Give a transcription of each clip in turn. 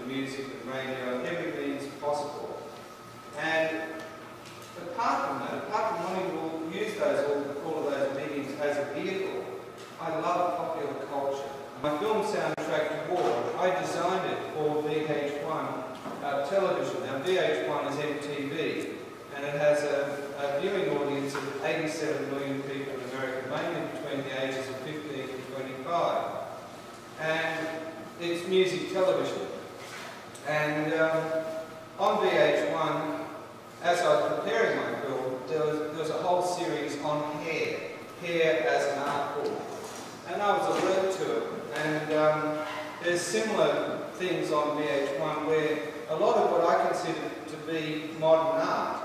and music and radio and every means possible. And apart from that, apart from wanting to use all of those mediums as a vehicle, I love popular culture. My film soundtrack to War, I designed it for VH1 television. Now VH1 is MTV, and it has a viewing audience of 87 million people in America, mainly between the ages of 15 and 25. And it's music television. And on VH1, as I was preparing my film, there was a whole series on hair as an art form. And I was alert to it. And there's similar things on VH1 where a lot of what I consider to be modern art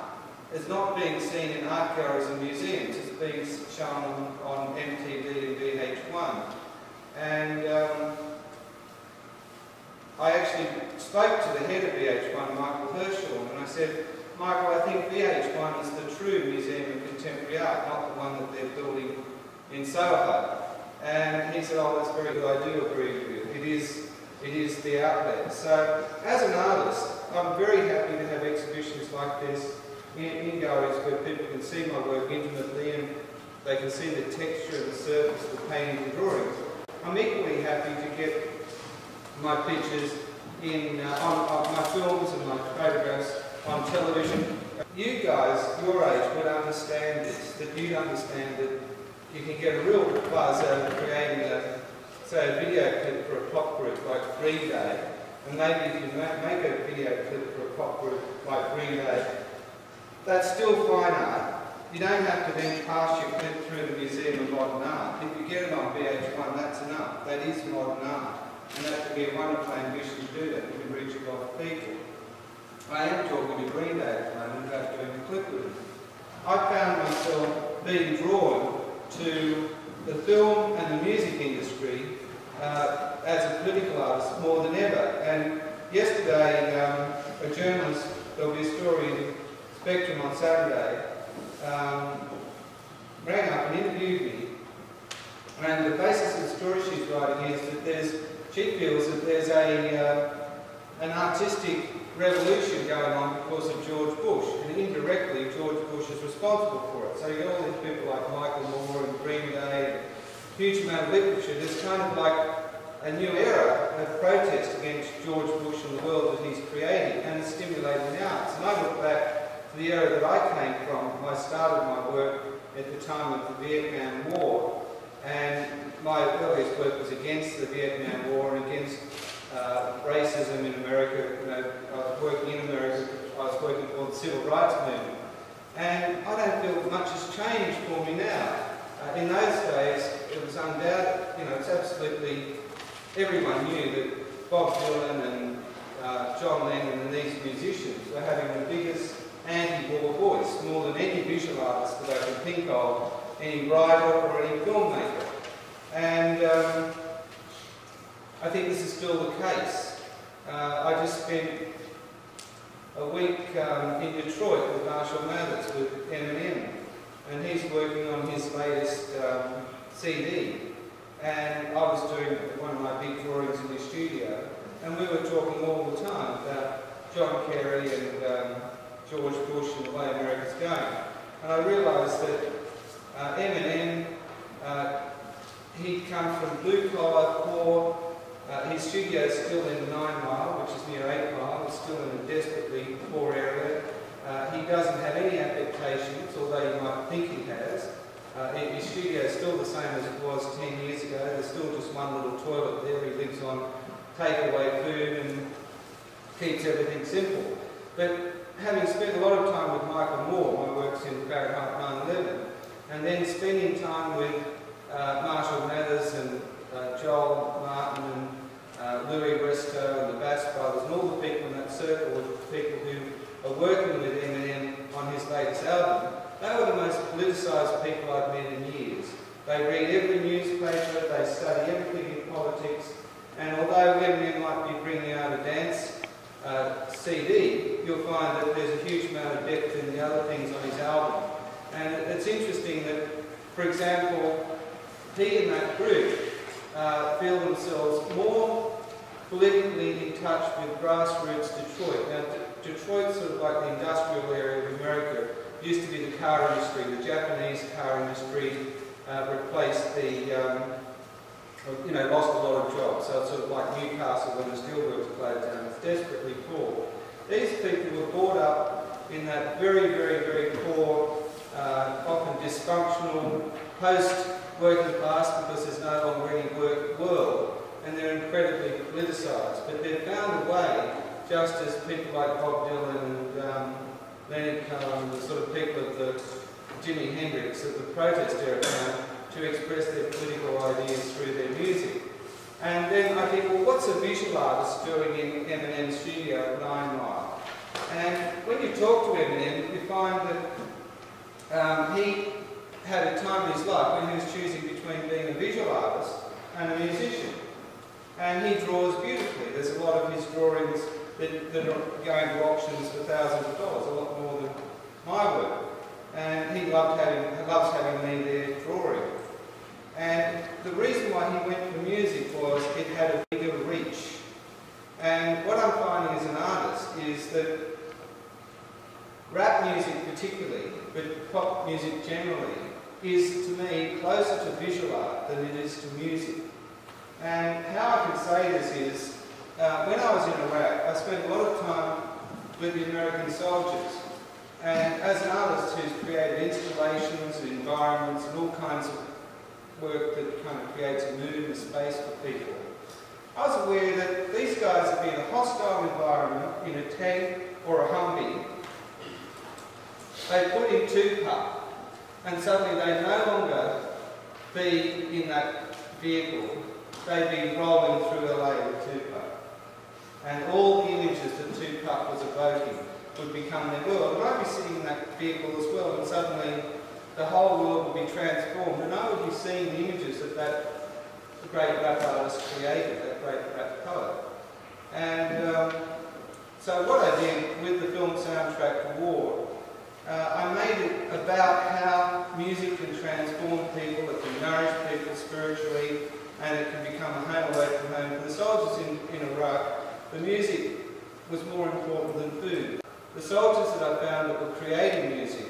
is not being seen in art galleries and museums. It's being shown on MTV and VH1. And I actually spoke to the head of VH1, Michael Herschel, and I said, Michael, I think VH1 is the true Museum of Contemporary Art, not the one that they're building in Soho. And he said, oh, that's very good, I do agree with you. It is the outlet. So, as an artist, I'm very happy to have exhibitions like this in galleries where people can see my work intimately and they can see the texture and the surface, the painting and drawings. I'm equally happy to get my pictures on my films and my photographs on television. You guys, your age, would understand this, that you'd understand that you can get a real buzz out of creating say a video clip for a pop group like Green Day, and maybe if you make a video clip for a pop group like Green Day, that's still fine art. You don't have to then pass your clip through the Museum of Modern Art. If you get it on VH1, that's enough. That is modern art. And that could be a wonderful ambition to do that. You can reach a lot of people. I am talking to Green Day at the moment about doing a clip with them. I found myself being drawn to the film and the music industry as a political artist more than ever. And yesterday, a journalist, there'll be a story in Spectrum on Saturday, rang up and interviewed me. And the basis of the story she's writing is that she feels that there's an artistic revolution going on because of George Bush, and indirectly George Bush is responsible for it. So you get all these people like Michael Moore and Green Day, a huge amount of literature. There's kind of like a new era of protest against George Bush and the world that he's creating, and it's stimulating the arts. And I look back to the era that I came from. I started my work at the time of the Vietnam War, and my earliest work was against the Vietnam War and against racism in America. You know, I was working in America. I was working for the Civil Rights Movement, and I don't feel much has changed for me now. In those days, it was undoubted. You know, it's absolutely everyone knew that Bob Dylan and John Lennon and these musicians were having the biggest anti-war voice, more than any visual artist that I can think of, any writer or any filmmaker. And I think this is still the case. I just spent a week in Detroit with Marshall Mathers, with Eminem, and he's working on his latest CD. And I was doing one of my big drawings in the studio, and we were talking all the time about John Kerry and George Bush and the way America's going. And I realised that Eminem, he'd come from blue-collar, poor. His studio is still in 9 Mile, which is near 8 Mile. It's still in a desperately poor area. He doesn't have any affectations, although you might think he has. His studio is still the same as it was 10 years ago. There's still just one little toilet there. He lives on takeaway food and keeps everything simple. But having spent a lot of time with Michael Moore, my work's in Baghdad 9/11, and then spending time with Marshall Mathers and Joel Martin and Louis Resto and the Bass Brothers and all the people in that circle of people who are working with Eminem on his latest album. They were the most politicised people I've met in years. They read every newspaper, they study everything in politics, and although Eminem might be bringing out a dance CD, you'll find that there's a huge amount of depth in the other things on his album. And it's interesting that, for example, he and that group feel themselves more politically in touch with grassroots Detroit. Now, Detroit's sort of like the industrial area of America. It used to be the car industry. The Japanese car industry replaced the, lost a lot of jobs. So it's sort of like Newcastle when the steelworks closed down. It's desperately poor. These people were brought up in that very, very, very poor, often dysfunctional, post-working class because there's no longer any work world. And they're incredibly politicised, but they've found a way, just as people like Bob Dylan and Leonard Cohen, the sort of people of the Jimi Hendrix of the protest era, to express their political ideas through their music. And then I think, well, what's a visual artist doing in Eminem's studio at 9 Mile? And when you talk to Eminem, you find that he had a time in his life when he was choosing between being a visual artist and a musician. And he draws beautifully. There's a lot of his drawings that are going to auctions for thousands of dollars, a lot more than my work. And he loves having me there drawing. And the reason why he went for music was it had a bigger reach. And what I'm finding as an artist is that rap music particularly, but pop music generally, is to me closer to visual art than it is to music. And how I can say this is, when I was in Iraq, I spent a lot of time with the American soldiers. And as an artist who's created installations and environments and all kinds of work that kind of creates a mood and a space for people, I was aware that these guys would be in a hostile environment, in a tank or a Humvee. They put in Tupac, and suddenly they no longer be in that vehicle. They'd be rolling through LA with Tupac. And all the images that Tupac was evoking would become their world. And I'd be sitting in that vehicle as well, and suddenly the whole world would be transformed. And I would be seeing the images that great rap artist created, that great rap poet. And so what I did with the film soundtrack War, I made it about how music can transform people, it can nourish people spiritually, and it can become a home away from home. For the soldiers in Iraq, the music was more important than food. The soldiers that I found that were creating music,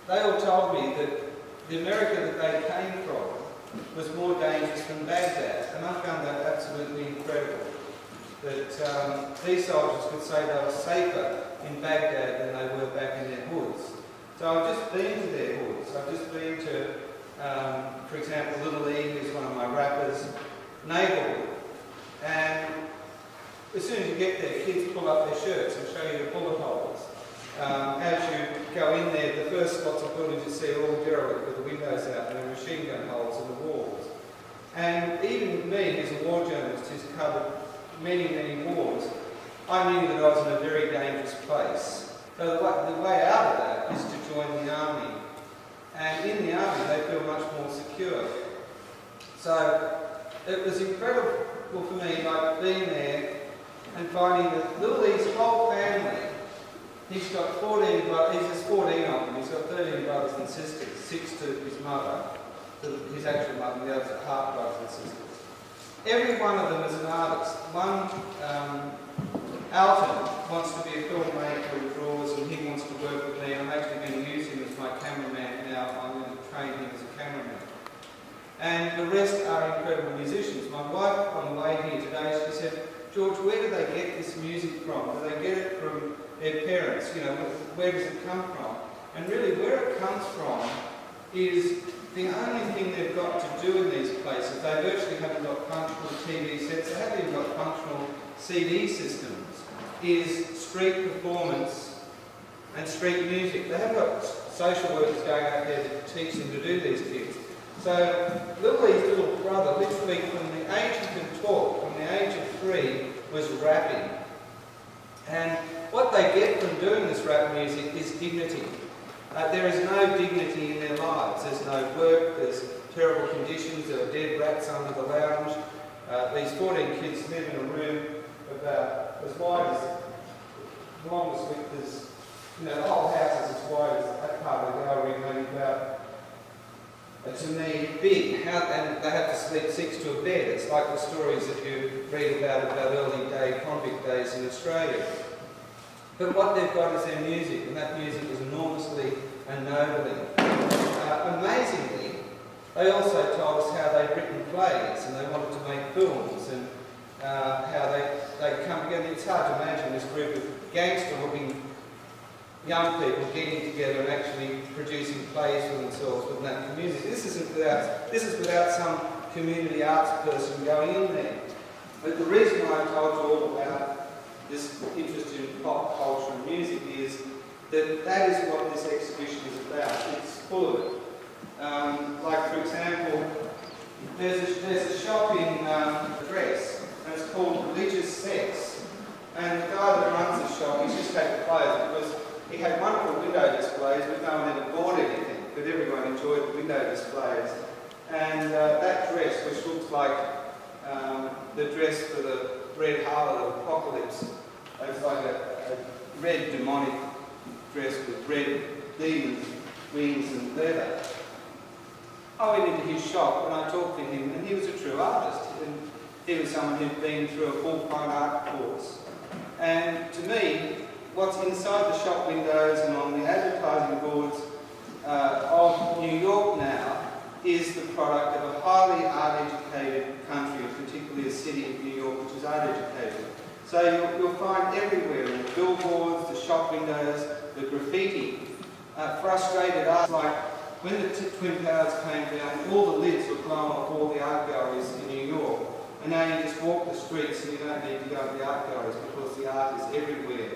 they all told me that the America that they came from was more dangerous than Baghdad, and I found that absolutely incredible. That these soldiers could say they were safer in Baghdad than they were back in their hoods. So I've just been to their hoods. I've just been to, for example, Little E, who's one of my rappers, neighbourhood. And as soon as you get there, kids pull up their shirts and show you the bullet holes. As you go in there, the first lots of buildings you see are all derelict with the windows out and there are machine gun holes in the walls. And even me, who's a war journalist who's covered many, many wars, I knew that I was in a very dangerous place. So the way out of that is to join the army. And in the army, they feel much more secure. So it was incredible for me, like being there and finding that Little E's whole family, he's got 14 brothers, there's 14 of them, he's got 13 brothers and sisters, 6 to his mother, to his actual mother, and the others are half brothers and sisters. Every one of them is an artist. One, Alton, wants to be a filmmaker who draws, and he wants to work with me. I'm actually going to use him as my cameraman now. I'm going to train him as a cameraman. And the rest are incredible musicians. My wife, on the way here today, she said, George, where do they get this music from? Do they get it from their parents? You know, where does it come from? And really, where it comes from is the only thing they've got to do in these places. They virtually haven't got functional TV sets, they haven't even got functional CD systems, is street performance and street music. They haven't got social workers going out there to teach them to do these things. So Little E's little brother, literally from the age he can talk, from the age of 3, was rapping. And what they get from doing this rap music is dignity. There is no dignity in their lives. There's no work, there's terrible conditions, there are dead rats under the lounge. These 14 kids live in a room about as wide as, the longest width is, you know, the whole house is as wide as that part of the gallery, maybe about to me, big. And they have to sleep 6 to a bed. It's like the stories that you read about early day convict days in Australia. But what they've got is their music, and that music is enormously ennobling. Amazingly, they also told us how they'd written plays and they wanted to make films, and how they come together. It's hard to imagine this group of gangster-looking young people getting together and actually producing plays for themselves with that music. This is without some community arts person going in there. But the reason why I told you all about this interest in pop culture and music is that is what this exhibition is about. It's full of it. Like, for example, there's a shop in Dress, and it's called Religious Sex. And the guy that runs the shop, he's just had to close because he had wonderful window displays, but no one ever bought anything. But everyone enjoyed the window displays. And that dress, which looks like the dress for the Red Harlot of Apocalypse, it's like a red demonic dress with red demon wings and leather. I went into his shop and I talked to him, and he was a true artist. And he was someone who'd been through a full-time art course. And to me, what's inside the shop windows and on the advertising boards of New York now is the product of a highly art-educated country, particularly a city of New York which is art-educated. So you'll find everywhere, in the billboards, the shop windows, the graffiti, frustrated art. Like when the Twin Towers came down, all the lids were blown off all the art galleries in New York. And now you just walk the streets and you don't need to go to the art galleries because the art is everywhere.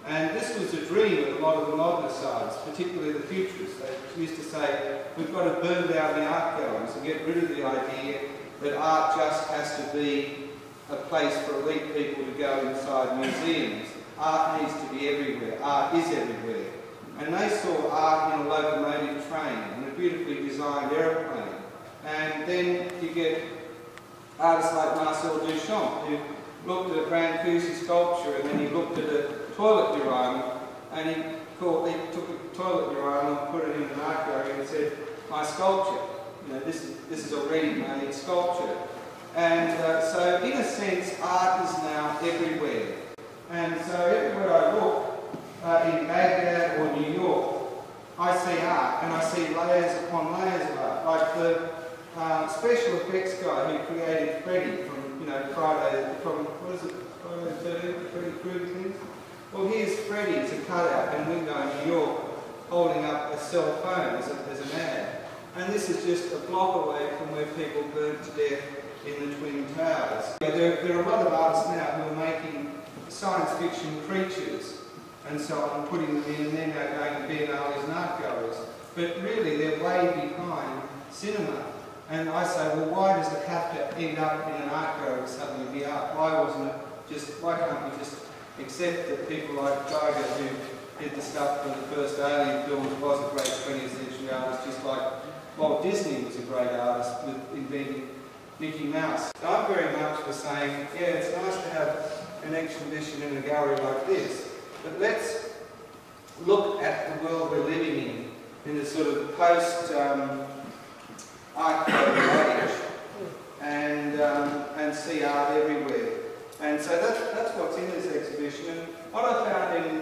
And this was a dream of a lot of the modernist artists, particularly the futurists. They used to say, we've got to burn down the art galleries and get rid of the idea that art just has to be a place for elite people to go inside museums. Art needs to be everywhere. Art is everywhere. And they saw art in a locomotive train, in a beautifully designed aeroplane. And then you get artists like Marcel Duchamp, who looked at a Brancusi sculpture and then he looked at a toilet urinal, and he took a toilet urinal and put it in an art gallery and said, my sculpture, you know, this is a ready-made sculpture. And so in a sense, art is now everywhere. And so everywhere I look, in Baghdad or New York, I see art, and I see layers upon layers of art. Like the special effects guy who created Freddy from, Friday, what is it, Friday the 13th, Freddy Krueger things? Well, here's Freddy, it's a cutout in window in New York, holding up a cell phone as an ad. And this is just a block away from where people burned to death in the Twin Towers. There are a lot of artists now who are making science fiction creatures and so on, putting them in, and then they're going to biennales and art galleries. But really, they're way behind cinema. And I say, well, why does it have to end up in an art gallery or something to be art? Why can't we just accept that people like Tiger, who did the stuff from the first Alien films, was a great 20th century artist, just like Walt Disney was a great artist with inventing Mickey Mouse. So I'm very much for saying, yeah, it's nice to have an exhibition in a gallery like this, but let's look at the world we're living in the sort of post-art age, and see art everywhere. And so that's what's in this exhibition. And what I found in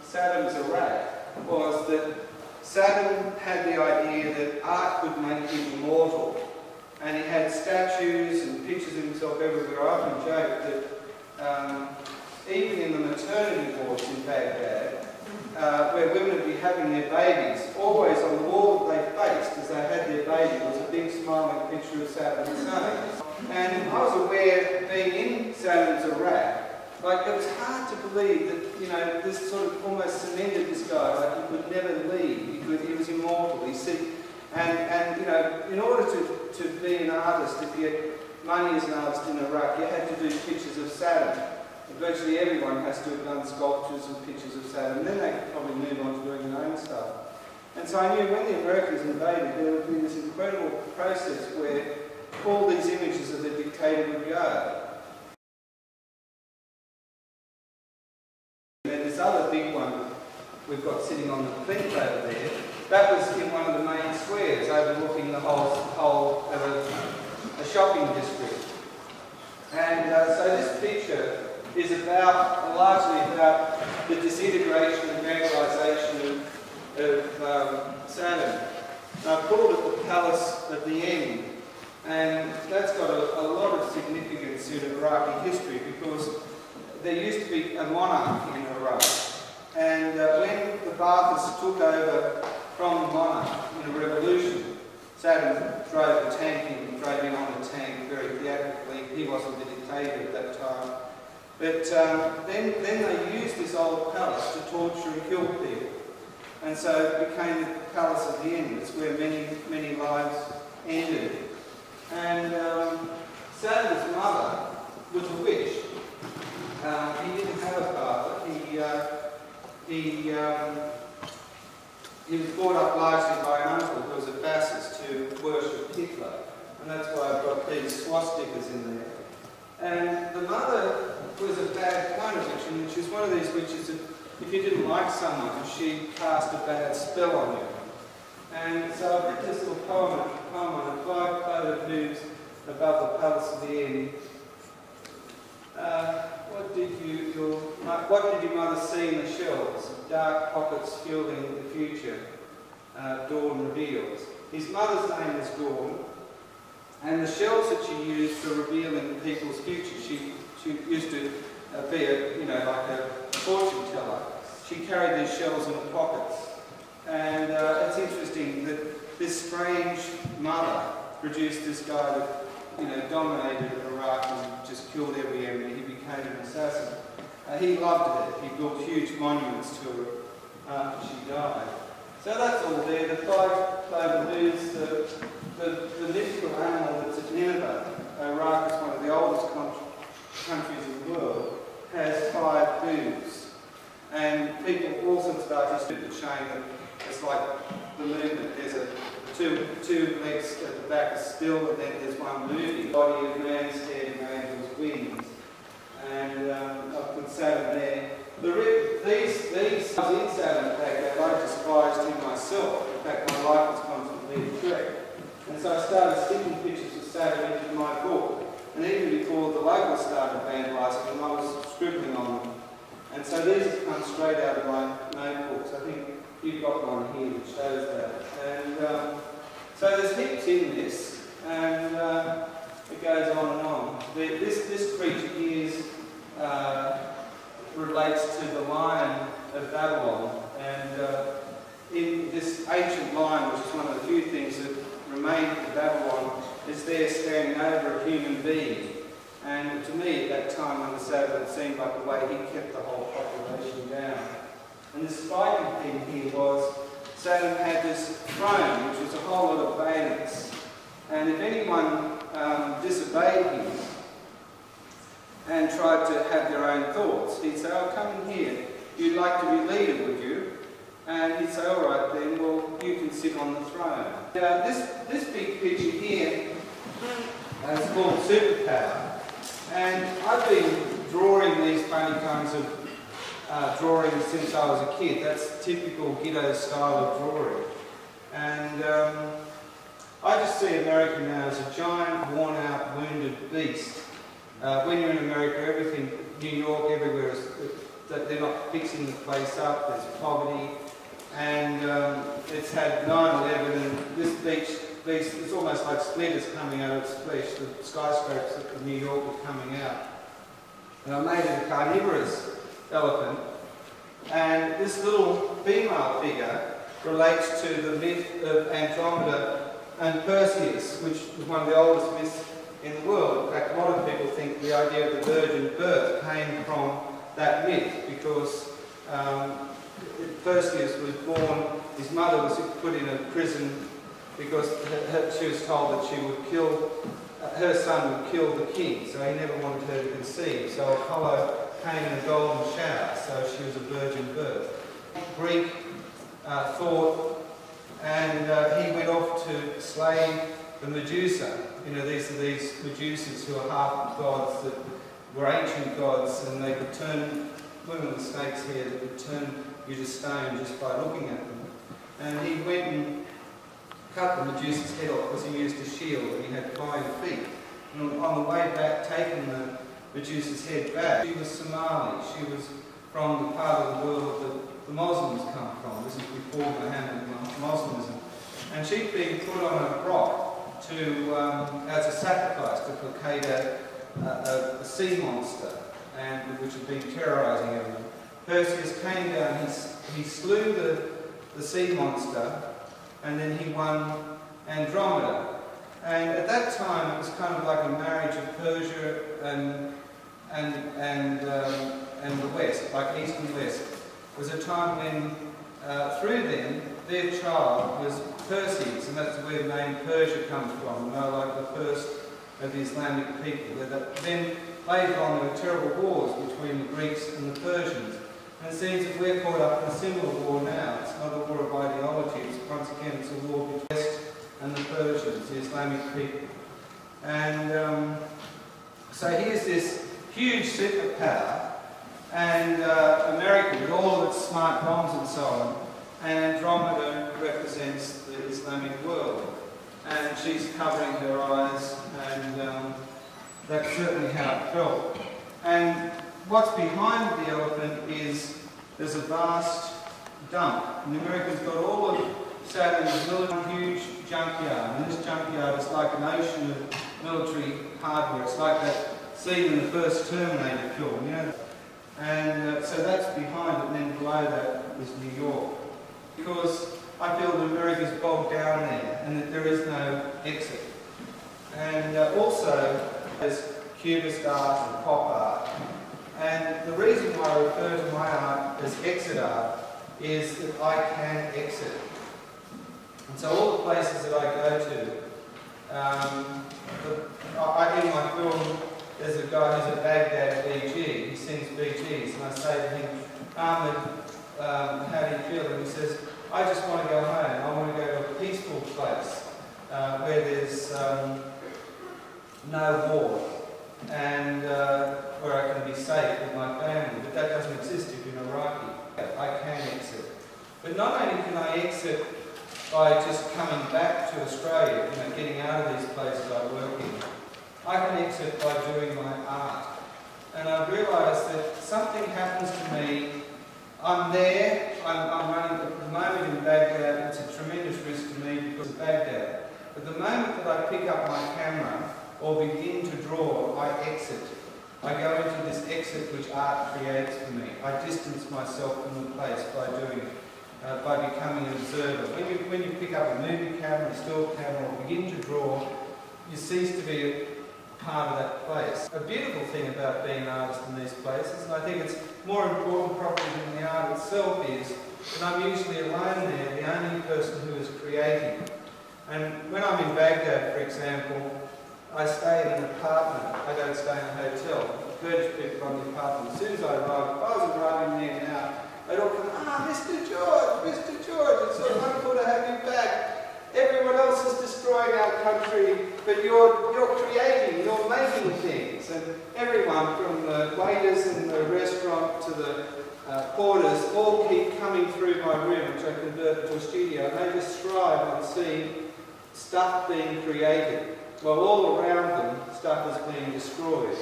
Saddam's Iraq was that Saddam had the idea that art could make him immortal. And he had statues and pictures of himself everywhere. I often joke that even in the maternity wards in Baghdad, where women would be having their babies, always on the wall that they faced as they had their baby was a big smiling picture of Saddam Hussein. And I was aware, being in Saddam's Iraq, like, it was hard to believe that, this sort of almost cemented this guy, like he could never leave, he was immortal, and in order to be an artist, if you had money as an artist in Iraq, you had to do pictures of Saddam. And virtually everyone has to have done sculptures and pictures of Saddam, and then they could probably move on to doing their own stuff. And so I knew when the Americans invaded, there would be this incredible process where all these images of the dictator would go. And then this other big one we've got sitting on the plinth over there, that was in one of the main squares overlooking largely about the disintegration and vandalisation of Saddam. I've called it the Palace of the End, and that's got a lot of significance in Iraqi history because there used to be a monarch in Iraq, and when the Ba'athists took over from the monarch in a revolution, Saddam drove in on the tank very theatrically. He wasn't the dictator at that time. But then they used this old palace to torture and kill people. And so it became the Palace of the End. It's where many lives ended. And Saddam's mother was a witch. He didn't have a father. He was brought up largely by an uncle who was a fascist who worshipped Hitler. And that's why I've got these swastikas in there. And the mother was a bad kind of witch, and she was one of these witches that if you didn't like someone, she cast a bad spell on you. And so I've read this little poem on 5 clouded moves above the Palace of the End. What did your mother see in the shelves? Dark pockets fueling the future, Dawn reveals. His mother's name is Dawn, and the shells that she used for revealing people's future, she used to be like a fortune teller. She carried these shells in her pockets. And it's interesting that this strange mother produced this guy that dominated Iraq and just killed every enemy. He became an assassin. He loved it. He built huge monuments to her after she died. So that's all there. The 5 cloven hooves, the mythical animal that's at Nineveh. Iraq is one of the oldest countries in the world, has 5 hooves. And people, all sorts of artists, showing that it's like the movement. There's two legs at the back are still, and then there's one moving. Body of man's head and angel's wings. And I've put Saddam there. These I was in Saddam in Baghdad. I despised him myself. In fact, my life was constantly a threat. And so I started sticking pictures of Saddam into my book. And even before the locals started vandalising them, I was scribbling on them. And so these have come straight out of my notebooks. I think you've got one here that shows that. And so there's heaps in this, and it goes on and on. This creature here relates to the lion of Babylon, and in this ancient lion, which is one of the few things that remained of Babylon, is there standing over a human being. And to me, at that time, under Saddam, it seemed like the way he kept the whole population down. And the striking thing here was Saddam had this throne, which was a whole lot of bayonets. And if anyone disobeyed him and tried to have their own thoughts, he'd say, "Oh, come in here. You'd like to be leader, would you?" And he'd say, "All right then, well, you can sit on the throne." Now, this big picture here is called Superpower. And I've been drawing these funny kinds of drawings since I was a kid. That's typical Gittoes style of drawing. And I just see America now as a giant, worn-out, wounded beast. When you're in America, everything, New York, everywhere, they're not fixing the place up. There's poverty. And it's had 9/11, and this beach, it's almost like splinters coming out of its flesh. The skyscrapers of New York are coming out. And I made it a carnivorous elephant. And this little female figure relates to the myth of Andromeda and Perseus, which was one of the oldest myths in the world. In fact, a lot of people think the idea of the virgin birth came from that myth, because Perseus was born, his mother was put in a prison because she was told that she would kill, her son would kill the king, so he never wanted her to conceive. So Apollo came in a golden shower, so she was a virgin birth. Greek thought, and he went off to slay the Medusa. You know, these are these Medusas who are half gods that were ancient gods, and they could turn, women with snakes here, that could turn you to stone just by looking at them. And he went and cut the Medusa's head off because he used a shield and he had flying feet. And on the way back, taking reduce his head back. She was Somali. She was from the part of the world that the Muslims come from. This is before Mohammedan Muslimism. And she'd been put on a rock to, as a sacrifice to placate a sea monster, which had been terrorising everyone. Perseus came down, he slew the sea monster, and then he won Andromeda. And at that time, it was kind of like a marriage of Persia and the West, like East and West. It was a time when, through them, their child was Perseus, and that's where the name Persia comes from, like the first of the Islamic people. Then later on, there were terrible wars between the Greeks and the Persians. And it seems that we're caught up in a similar war now. It's not a war of ideology, once again, it's a war between the West and the Persians, the Islamic people. And so here's this huge superpower, and America with all of its smart bombs and so on, and Andromeda represents the Islamic world. And she's covering her eyes, and that's certainly how it felt. And what's behind the elephant is there's a vast dump. And America's got all of Saddam's huge junkyard, and this junkyard is like an ocean of military hardware. It's like that scene in the first Terminator film, you know. And so that's behind it, and then below that is New York. Because I feel that America's bogged down there, and that there is no exit. And also there's Cubist art and pop art. And the reason why I refer to my art as exit art is that I can exit. And so all the places that I go to, in my film, there's a guy who's at Baghdad BG, he sings BGs, and I say to him, Ahmed, how do you feel? And he says, I just want to go home. I want to go to a peaceful place where there's no war and where I can be safe with my family. But that doesn't exist if you're Iraqi. I can exit. But not only can I exit by just coming back to Australia, getting out of these places I work in, I can exit by doing my art. And I realise that something happens to me. I'm there, I'm running at the moment in Baghdad. It's a tremendous risk to me because of Baghdad. But the moment that I pick up my camera or begin to draw, I exit. I go into this exit which art creates for me. I distance myself from the place by doing it, by becoming an observer. When you pick up a movie camera, a still camera, or begin to draw, you cease to be a part of that place. A beautiful thing about being an artist in these places, and I think it's more important probably than the art itself, is that I'm usually alone there, the only person who is creating. And when I'm in Baghdad, for example, I stay in an apartment. I don't stay in a hotel. Kurdish people run the apartment. As soon as I arrive, if I was arriving there now, they'd all come, Mr. George, it's so wonderful to have you back. Everyone else is destroying our country, but you're creating, you're making things. And everyone, from the waiters in the restaurant to the porters, all keep coming through my room, which I convert into a studio, and they just thrive on seeing stuff being created, while all around them, stuff is being destroyed.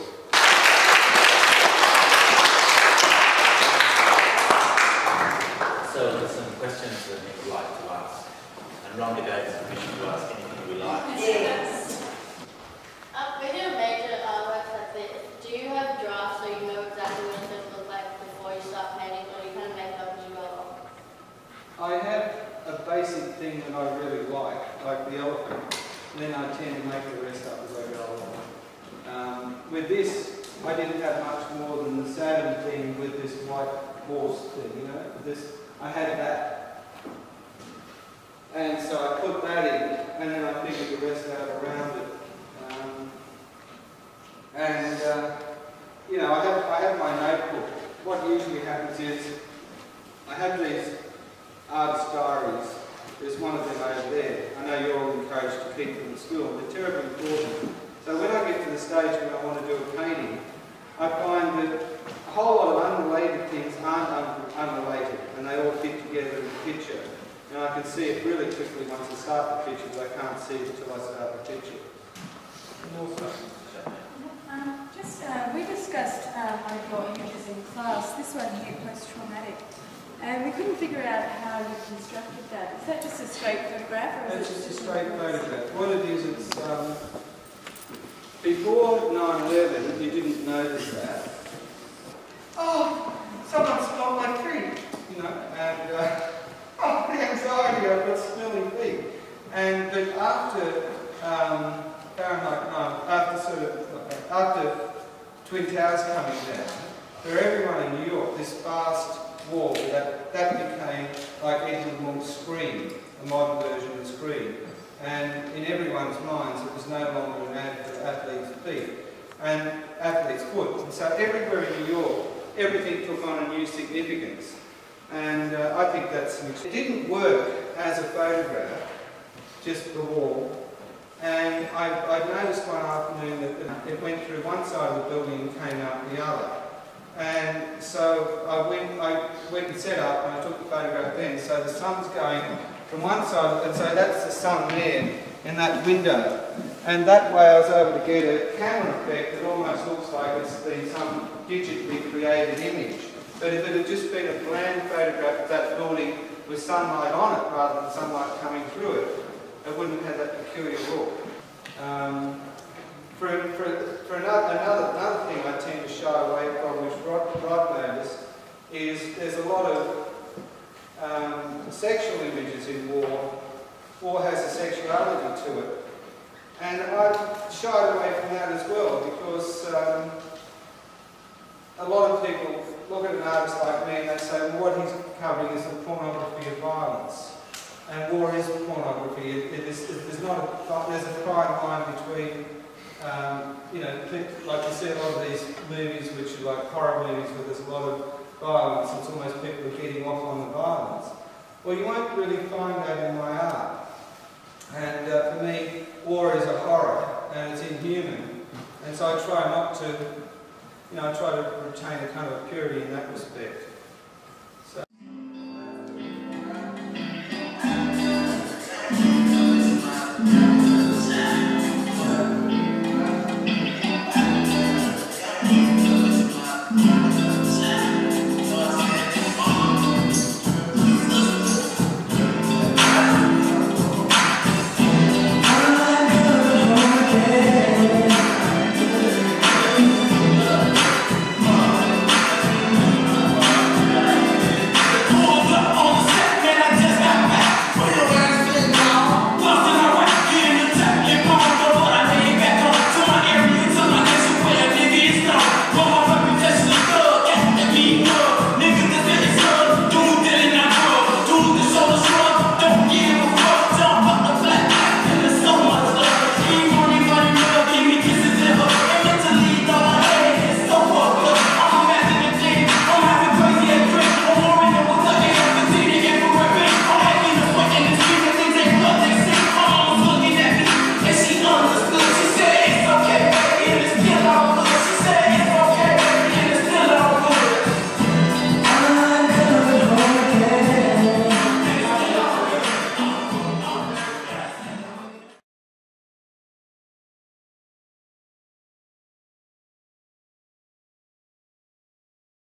So there's some questions that we would like to ask. And Rhonda gave us permission to ask anything we like. Yes. When you make works like this, do you have drafts so you know exactly what it's going to look like before you start painting, or you kind of make it up as you go along? I have a basic thing that I really like the elephant, and then I tend to make the rest up as I go along. With this, I didn't have much more than the Saddam thing with this white horse thing, I had that. And so I put that in, and then I figured the rest out around it. I have my notebook. What usually happens is, I have these artist diaries. There's one of them over there. I know you're all encouraged to keep them at school. They're terribly important. So when I get to the stage where I want to do a painting, I find that a whole lot of unrelated things aren't unrelated, and they all fit together in the picture. And I can see it really quickly once I start the picture, but I can't see it until I start the picture. We just one here, post-traumatic. And we couldn't figure out how you constructed that. Is that just a straight photograph? Or It's just a straight photograph. What it is, it's before 9/11, you didn't notice that. Oh, someone smelled my feet, you know, and oh, the anxiety, I've got smelly feet. And but after Fahrenheit 9, after Twin Towers coming down, for everyone in New York, this vast wall that became like Edmund Munch's screen, a modern version of the screen. And in everyone's minds, it was no longer an ad for athlete's feet and athlete's foot. And so everywhere in New York, everything took on a new significance. And I think that's it didn't work as a photograph, just the wall. And I noticed one afternoon that it went through one side of the building and came out the other. And so I went and set up and I took the photograph then. So the sun's going from one side, and so that's the sun there in that window. And that way I was able to get a camera effect that almost looks like it's been some digitally created image. But if it had just been a bland photograph of that building with sunlight on it rather than sunlight coming through it, it wouldn't have had that peculiar look. For another thing I tend to shy away from, which Rod noticed, is there's a lot of sexual images in war. War has a sexuality to it. And I shied away from that as well because a lot of people look at an artist like me and they say, well, what he's covering is the pornography of violence. And war is pornography. There's a fine line between, you know, like you see a lot of these movies which are like horror movies where there's a lot of violence. It's almost people are getting off on the violence. Well, you won't really find that in my art. And for me, war is a horror and it's inhuman. And so I try not to, you know, I try to retain a kind of purity in that respect.